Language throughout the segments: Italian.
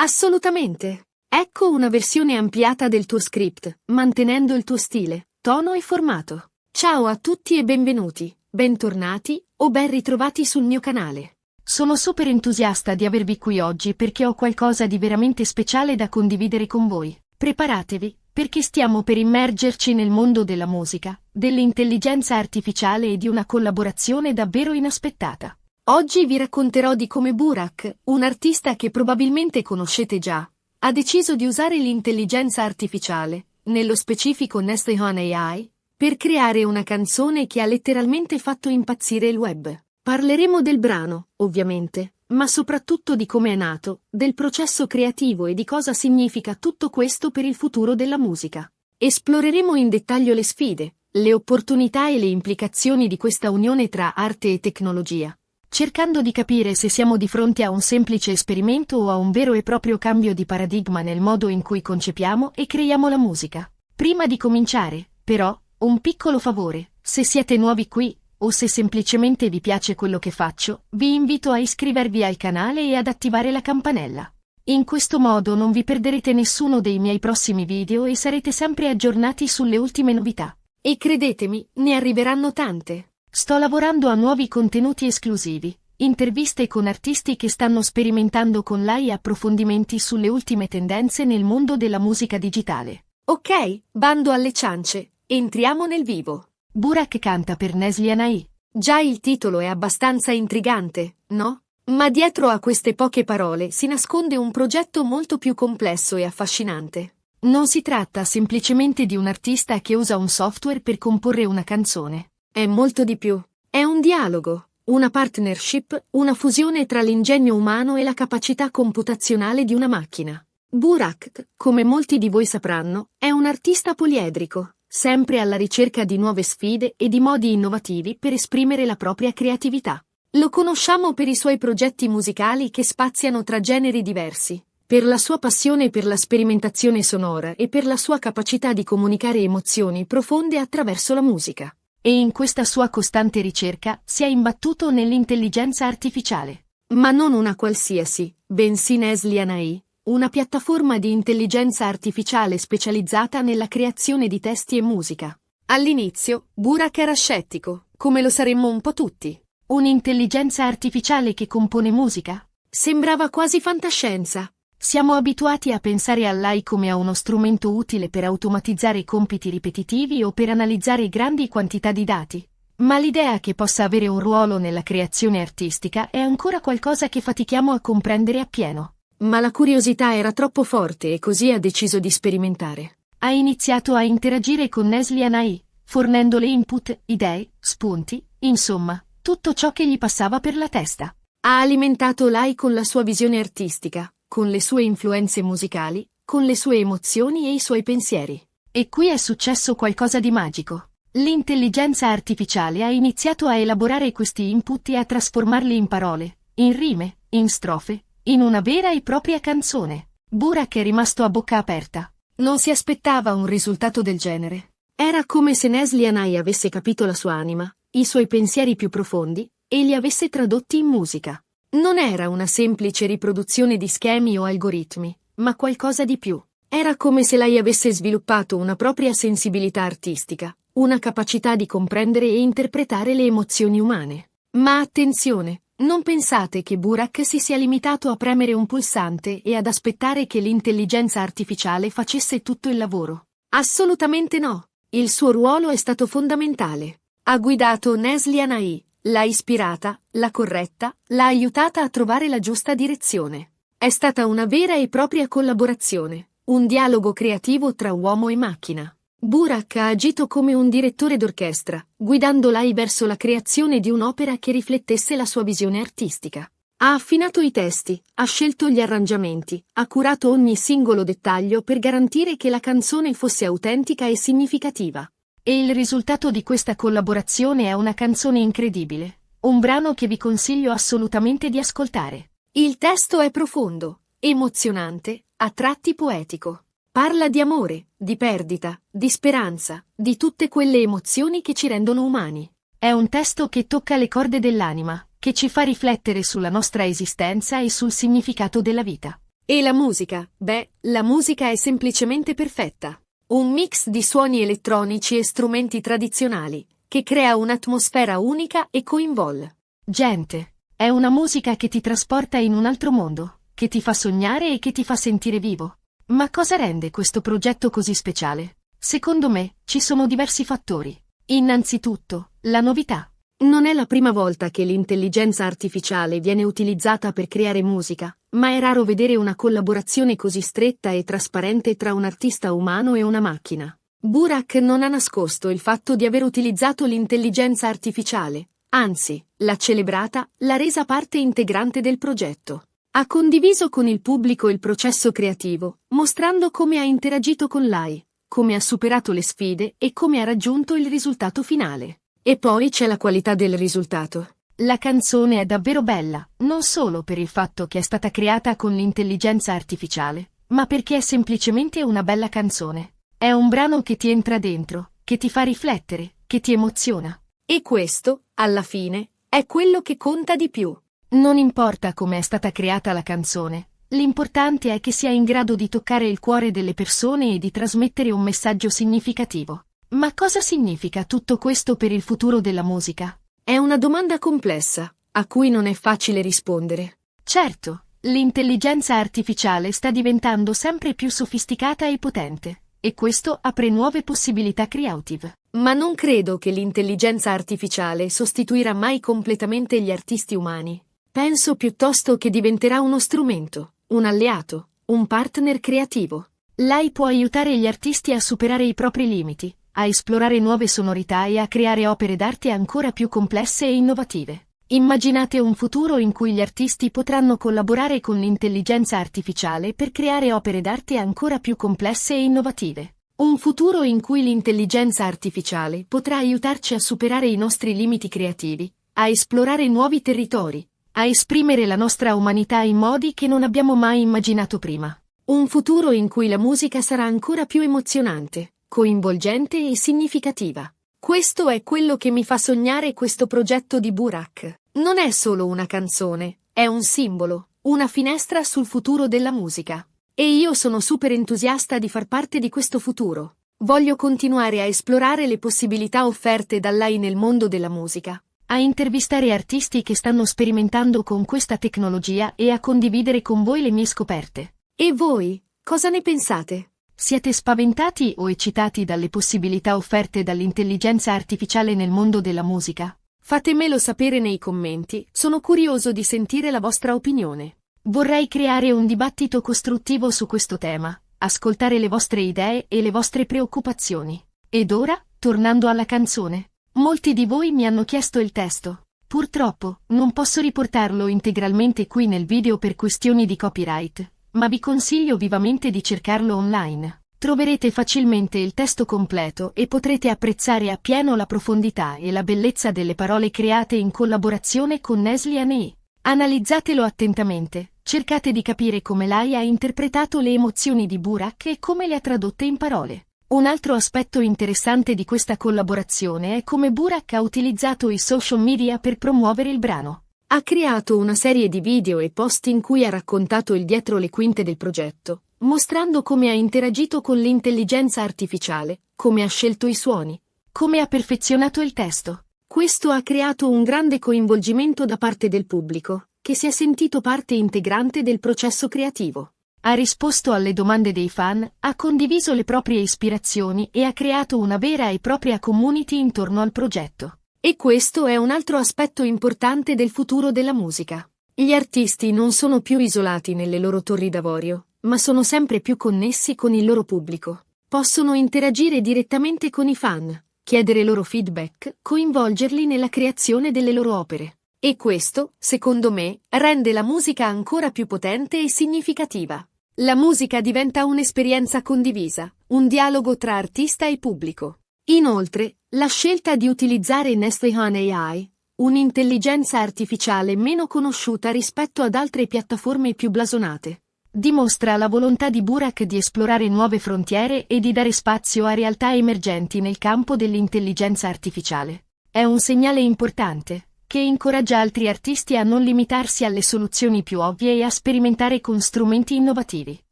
Assolutamente. Ecco una versione ampliata del tuo script, mantenendo il tuo stile, tono e formato. Ciao a tutti e benvenuti, bentornati o ben ritrovati sul mio canale. Sono super entusiasta di avervi qui oggi perché ho qualcosa di veramente speciale da condividere con voi. Preparatevi, perché stiamo per immergerci nel mondo della musica, dell'intelligenza artificiale e di una collaborazione davvero inaspettata. Oggi vi racconterò di come Burak, un artista che probabilmente conoscete già, ha deciso di usare l'intelligenza artificiale, nello specifico Nestehon AI, per creare una canzone che ha letteralmente fatto impazzire il web. Parleremo del brano, ovviamente, ma soprattutto di come è nato, del processo creativo e di cosa significa tutto questo per il futuro della musica. Esploreremo in dettaglio le sfide, le opportunità e le implicazioni di questa unione tra arte e tecnologia, cercando di capire se siamo di fronte a un semplice esperimento o a un vero e proprio cambio di paradigma nel modo in cui concepiamo e creiamo la musica. Prima di cominciare, però, un piccolo favore: se siete nuovi qui, o se semplicemente vi piace quello che faccio, vi invito a iscrivervi al canale e ad attivare la campanella. In questo modo non vi perderete nessuno dei miei prossimi video e sarete sempre aggiornati sulle ultime novità. E credetemi, ne arriveranno tante. Sto lavorando a nuovi contenuti esclusivi, interviste con artisti che stanno sperimentando con l'AI e approfondimenti sulle ultime tendenze nel mondo della musica digitale. Ok, bando alle ciance, entriamo nel vivo. Burak canta per Neslihan AI. Già il titolo è abbastanza intrigante, no? Ma dietro a queste poche parole si nasconde un progetto molto più complesso e affascinante. Non si tratta semplicemente di un artista che usa un software per comporre una canzone. È molto di più. È un dialogo, una partnership, una fusione tra l'ingegno umano e la capacità computazionale di una macchina. Burak, come molti di voi sapranno, è un artista poliedrico, sempre alla ricerca di nuove sfide e di modi innovativi per esprimere la propria creatività. Lo conosciamo per i suoi progetti musicali che spaziano tra generi diversi, per la sua passione per la sperimentazione sonora e per la sua capacità di comunicare emozioni profonde attraverso la musica. E in questa sua costante ricerca si è imbattuto nell'intelligenza artificiale. Ma non una qualsiasi, bensì Neslihan AI, una piattaforma di intelligenza artificiale specializzata nella creazione di testi e musica. All'inizio, Burak era scettico, come lo saremmo un po' tutti. Un'intelligenza artificiale che compone musica? Sembrava quasi fantascienza. Siamo abituati a pensare all'AI come a uno strumento utile per automatizzare compiti ripetitivi o per analizzare grandi quantità di dati. Ma l'idea che possa avere un ruolo nella creazione artistica è ancora qualcosa che fatichiamo a comprendere appieno. Ma la curiosità era troppo forte e così ha deciso di sperimentare. Ha iniziato a interagire con Neslihan AI, fornendole input, idee, spunti, insomma, tutto ciò che gli passava per la testa. Ha alimentato l'AI con la sua visione artistica, con le sue influenze musicali, con le sue emozioni e i suoi pensieri. E qui è successo qualcosa di magico. L'intelligenza artificiale ha iniziato a elaborare questi input e a trasformarli in parole, in rime, in strofe, in una vera e propria canzone. Burak è rimasto a bocca aperta. Non si aspettava un risultato del genere. Era come se Neslihan AI avesse capito la sua anima, i suoi pensieri più profondi, e li avesse tradotti in musica. Non era una semplice riproduzione di schemi o algoritmi, ma qualcosa di più. Era come se lei avesse sviluppato una propria sensibilità artistica, una capacità di comprendere e interpretare le emozioni umane. Ma attenzione! Non pensate che Burak si sia limitato a premere un pulsante e ad aspettare che l'intelligenza artificiale facesse tutto il lavoro. Assolutamente no. Il suo ruolo è stato fondamentale. Ha guidato Neslihan AI, l'ha ispirata, l'ha corretta, l'ha aiutata a trovare la giusta direzione. È stata una vera e propria collaborazione, un dialogo creativo tra uomo e macchina. Burak ha agito come un direttore d'orchestra, guidando l'AI verso la creazione di un'opera che riflettesse la sua visione artistica. Ha affinato i testi, ha scelto gli arrangiamenti, ha curato ogni singolo dettaglio per garantire che la canzone fosse autentica e significativa. E il risultato di questa collaborazione è una canzone incredibile, un brano che vi consiglio assolutamente di ascoltare. Il testo è profondo, emozionante, a tratti poetico. Parla di amore, di perdita, di speranza, di tutte quelle emozioni che ci rendono umani. È un testo che tocca le corde dell'anima, che ci fa riflettere sulla nostra esistenza e sul significato della vita. E la musica? Beh, la musica è semplicemente perfetta. Un mix di suoni elettronici e strumenti tradizionali, che crea un'atmosfera unica e coinvolge gente. È una musica che ti trasporta in un altro mondo, che ti fa sognare e che ti fa sentire vivo. Ma cosa rende questo progetto così speciale? Secondo me, ci sono diversi fattori. Innanzitutto, la novità. Non è la prima volta che l'intelligenza artificiale viene utilizzata per creare musica, ma è raro vedere una collaborazione così stretta e trasparente tra un artista umano e una macchina. Burak non ha nascosto il fatto di aver utilizzato l'intelligenza artificiale, anzi, l'ha celebrata, l'ha resa parte integrante del progetto. Ha condiviso con il pubblico il processo creativo, mostrando come ha interagito con l'AI, come ha superato le sfide e come ha raggiunto il risultato finale. E poi c'è la qualità del risultato. La canzone è davvero bella, non solo per il fatto che è stata creata con l'intelligenza artificiale, ma perché è semplicemente una bella canzone. È un brano che ti entra dentro, che ti fa riflettere, che ti emoziona. E questo, alla fine, è quello che conta di più. Non importa come è stata creata la canzone, l'importante è che sia in grado di toccare il cuore delle persone e di trasmettere un messaggio significativo. Ma cosa significa tutto questo per il futuro della musica? È una domanda complessa, a cui non è facile rispondere. Certo, l'intelligenza artificiale sta diventando sempre più sofisticata e potente, e questo apre nuove possibilità creative. Ma non credo che l'intelligenza artificiale sostituirà mai completamente gli artisti umani. Penso piuttosto che diventerà uno strumento, un alleato, un partner creativo. Lei può aiutare gli artisti a superare i propri limiti, a esplorare nuove sonorità e a creare opere d'arte ancora più complesse e innovative. Immaginate un futuro in cui gli artisti potranno collaborare con l'intelligenza artificiale per creare opere d'arte ancora più complesse e innovative. Un futuro in cui l'intelligenza artificiale potrà aiutarci a superare i nostri limiti creativi, a esplorare nuovi territori, a esprimere la nostra umanità in modi che non abbiamo mai immaginato prima. Un futuro in cui la musica sarà ancora più emozionante, coinvolgente e significativa. Questo è quello che mi fa sognare questo progetto di Burak. Non è solo una canzone, è un simbolo, una finestra sul futuro della musica. E io sono super entusiasta di far parte di questo futuro. Voglio continuare a esplorare le possibilità offerte dall'AI nel mondo della musica, a intervistare artisti che stanno sperimentando con questa tecnologia e a condividere con voi le mie scoperte. E voi, cosa ne pensate? Siete spaventati o eccitati dalle possibilità offerte dall'intelligenza artificiale nel mondo della musica? Fatemelo sapere nei commenti, sono curioso di sentire la vostra opinione. Vorrei creare un dibattito costruttivo su questo tema, ascoltare le vostre idee e le vostre preoccupazioni. Ed ora, tornando alla canzone. Molti di voi mi hanno chiesto il testo. Purtroppo, non posso riportarlo integralmente qui nel video per questioni di copyright, ma vi consiglio vivamente di cercarlo online. Troverete facilmente il testo completo e potrete apprezzare appieno la profondità e la bellezza delle parole create in collaborazione con Nesli Anei. Analizzatelo attentamente, cercate di capire come l'AI ha interpretato le emozioni di Burak e come le ha tradotte in parole. Un altro aspetto interessante di questa collaborazione è come Burak ha utilizzato i social media per promuovere il brano. Ha creato una serie di video e post in cui ha raccontato il dietro le quinte del progetto, mostrando come ha interagito con l'intelligenza artificiale, come ha scelto i suoni, come ha perfezionato il testo. Questo ha creato un grande coinvolgimento da parte del pubblico, che si è sentito parte integrante del processo creativo. Ha risposto alle domande dei fan, ha condiviso le proprie ispirazioni e ha creato una vera e propria community intorno al progetto. E questo è un altro aspetto importante del futuro della musica. Gli artisti non sono più isolati nelle loro torri d'avorio, ma sono sempre più connessi con il loro pubblico. Possono interagire direttamente con i fan, chiedere loro feedback, coinvolgerli nella creazione delle loro opere. E questo, secondo me, rende la musica ancora più potente e significativa. La musica diventa un'esperienza condivisa, un dialogo tra artista e pubblico. Inoltre, la scelta di utilizzare Neslihan AI, un'intelligenza artificiale meno conosciuta rispetto ad altre piattaforme più blasonate, dimostra la volontà di Burak di esplorare nuove frontiere e di dare spazio a realtà emergenti nel campo dell'intelligenza artificiale. È un segnale importante, che incoraggia altri artisti a non limitarsi alle soluzioni più ovvie e a sperimentare con strumenti innovativi.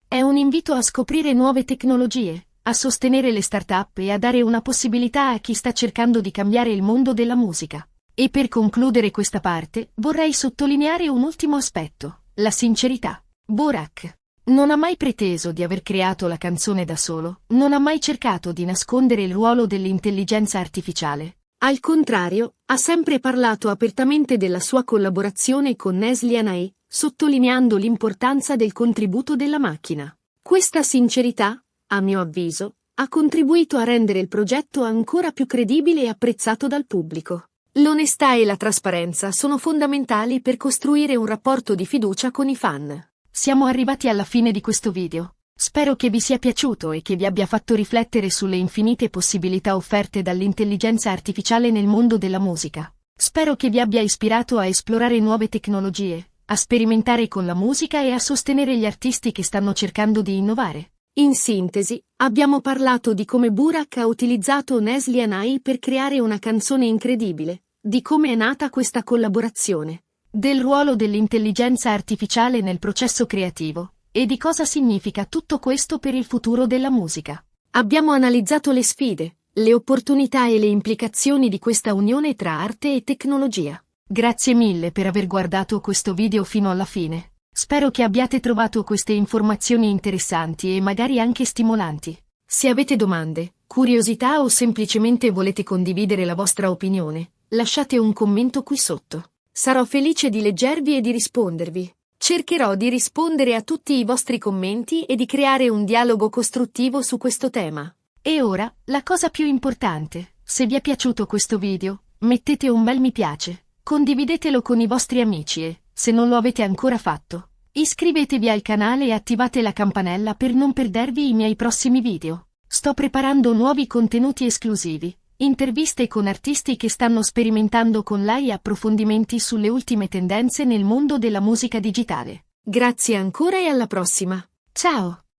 È un invito a scoprire nuove tecnologie, a sostenere le start-up e a dare una possibilità a chi sta cercando di cambiare il mondo della musica. E per concludere questa parte, vorrei sottolineare un ultimo aspetto: la sincerità. Borak non ha mai preteso di aver creato la canzone da solo, non ha mai cercato di nascondere il ruolo dell'intelligenza artificiale. Al contrario, ha sempre parlato apertamente della sua collaborazione con Neslihan AI, sottolineando l'importanza del contributo della macchina. Questa sincerità, a mio avviso, ha contribuito a rendere il progetto ancora più credibile e apprezzato dal pubblico. L'onestà e la trasparenza sono fondamentali per costruire un rapporto di fiducia con i fan. Siamo arrivati alla fine di questo video. Spero che vi sia piaciuto e che vi abbia fatto riflettere sulle infinite possibilità offerte dall'intelligenza artificiale nel mondo della musica. Spero che vi abbia ispirato a esplorare nuove tecnologie, a sperimentare con la musica e a sostenere gli artisti che stanno cercando di innovare. In sintesi, abbiamo parlato di come Burak ha utilizzato Neslihan AI per creare una canzone incredibile, di come è nata questa collaborazione, del ruolo dell'intelligenza artificiale nel processo creativo, e di cosa significa tutto questo per il futuro della musica. Abbiamo analizzato le sfide, le opportunità e le implicazioni di questa unione tra arte e tecnologia. Grazie mille per aver guardato questo video fino alla fine. Spero che abbiate trovato queste informazioni interessanti e magari anche stimolanti. Se avete domande, curiosità o semplicemente volete condividere la vostra opinione, lasciate un commento qui sotto. Sarò felice di leggervi e di rispondervi. Cercherò di rispondere a tutti i vostri commenti e di creare un dialogo costruttivo su questo tema. E ora, la cosa più importante: se vi è piaciuto questo video, mettete un bel mi piace, condividetelo con i vostri amici e, se non lo avete ancora fatto, iscrivetevi al canale e attivate la campanella per non perdervi i miei prossimi video. Sto preparando nuovi contenuti esclusivi, interviste con artisti che stanno sperimentando con l'AI e approfondimenti sulle ultime tendenze nel mondo della musica digitale. Grazie ancora e alla prossima. Ciao!